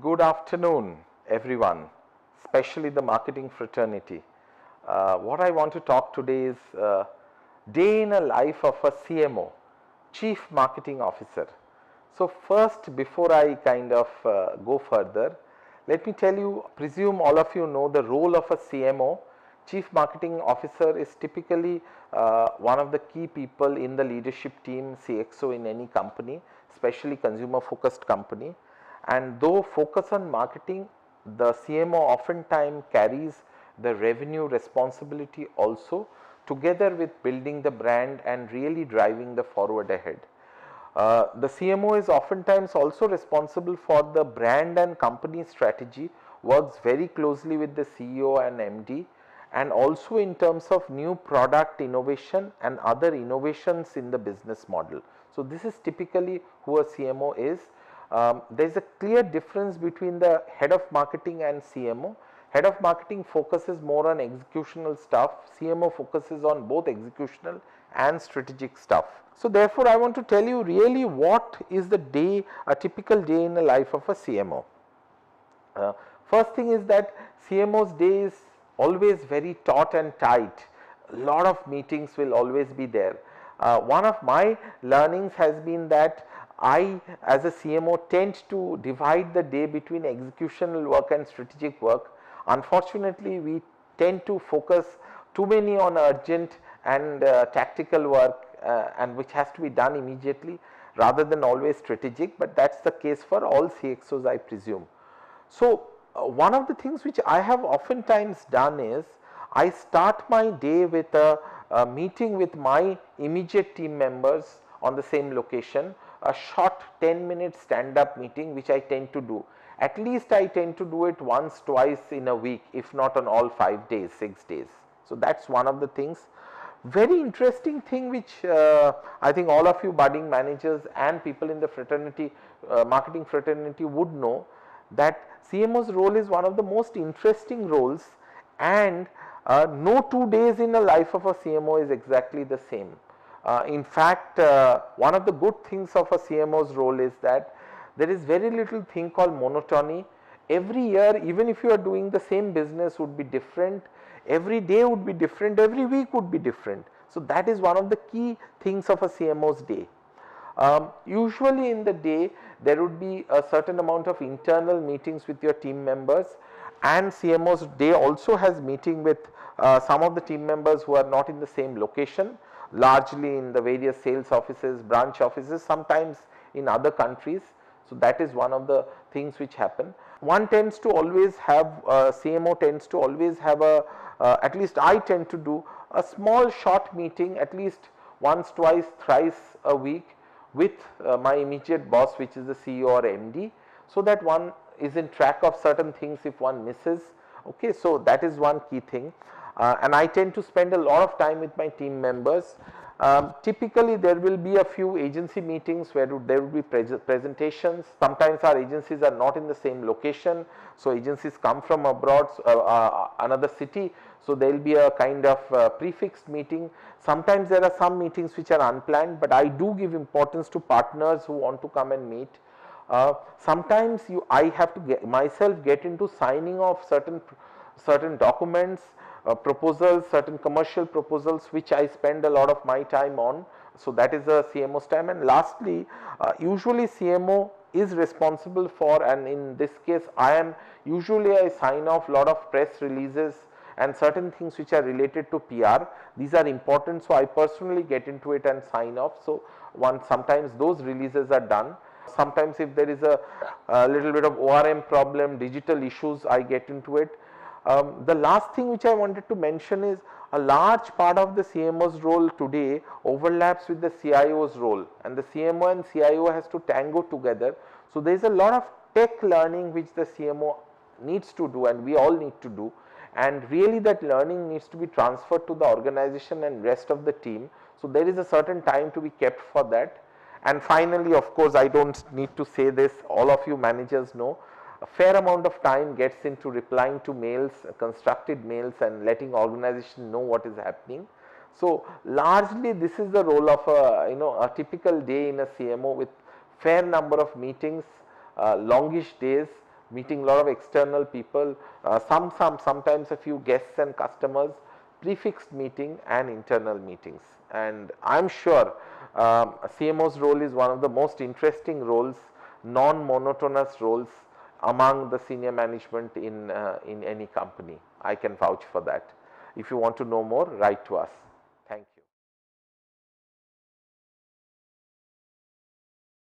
Good afternoon, everyone, especially the marketing fraternity. What I want to talk today is day in a life of a CMO, Chief Marketing Officer. So first, before I kind of go further, let me tell you, presume all of you know the role of a CMO. Chief Marketing Officer is typically one of the key people in the leadership team, CXO in any company, especially consumer focused company. And though focus on marketing, the CMO oftentimes carries the revenue responsibility also, together with building the brand and really driving the forward ahead. The CMO is oftentimes also responsible for the brand and company strategy, works very closely with the CEO and MD, and also in terms of new product innovation and other innovations in the business model. So this is typically who a CMO is. There is a clear difference between the head of marketing and CMO. Head of marketing focuses more on executional stuff, CMO focuses on both executional and strategic stuff. So therefore, I want to tell you really what is the day, a typical day in the life of a CMO. First thing is that CMO's day is always very taut and tight. A lot of meetings will always be there. One of my learnings has been that I as a CMO tend to divide the day between executional work and strategic work. Unfortunately, we tend to focus too many on urgent and tactical work and which has to be done immediately rather than always strategic, but that is the case for all CXOs, I presume. So one of the things which I have oftentimes done is I start my day with a meeting with my immediate team members on the same location, a short 10-minute stand-up meeting which I tend to do. At least I tend to do it once, twice in a week, if not on all 5 days, 6 days. So that is one of the things. Very interesting thing which I think all of you budding managers and people in the fraternity, marketing fraternity would know, that CMO's role is one of the most interesting roles, and no 2 days in the life of a CMO is exactly the same. In fact, one of the good things of a CMO's role is that there is very little thing called monotony. Every year, even if you are doing the same business, would be different. Every day would be different. Every week would be different. So that is one of the key things of a CMO's day. Usually in the day, there would be a certain amount of internal meetings with your team members, and CMO's day also has meeting with some of the team members who are not in the same location, largely in the various sales offices, branch offices, sometimes in other countries. So that is one of the things which happen. One tends to always have, CMO tends to always have a, at least I tend to do a small short meeting at least once, twice, thrice a week with my immediate boss, which is the CEO or MD, so that one is in track of certain things if one misses. Okay, so that is one key thing. And I tend to spend a lot of time with my team members. Typically, there will be a few agency meetings where there will be presentations. Sometimes our agencies are not in the same location, so agencies come from abroad, another city, so there will be a kind of prefixed meeting. Sometimes there are some meetings which are unplanned, but I do give importance to partners who want to come and meet. Sometimes I have to myself get into signing off certain documents, proposals, certain commercial proposals, which I spend a lot of my time on. So that is a CMO's time. And lastly, usually CMO is responsible for, and in this case I sign off a lot of press releases and certain things which are related to PR. These are important, so I personally get into it and sign off. So sometimes those releases are done. Sometimes if there is a little bit of ORM problem, digital issues, I get into it. The last thing which I wanted to mention is a large part of the CMO's role today overlaps with the CIO's role, and the CMO and CIO has to tango together. So there is a lot of tech learning which the CMO needs to do, and we all need to do, and really that learning needs to be transferred to the organization and rest of the team. So there is a certain time to be kept for that. And finally, of course, I don't need to say this, all of you managers know, a fair amount of time gets into replying to mails, constructed mails, and letting organization know what is happening. So largely this is the role of a typical day in a CMO, with fair number of meetings, longish days, meeting a lot of external people, sometimes a few guests and customers, prefixed meeting and internal meetings. And I am sure CMO's role is one of the most interesting roles, non-monotonous roles among the senior management in any company. I can vouch for that. If you want to know more, write to us.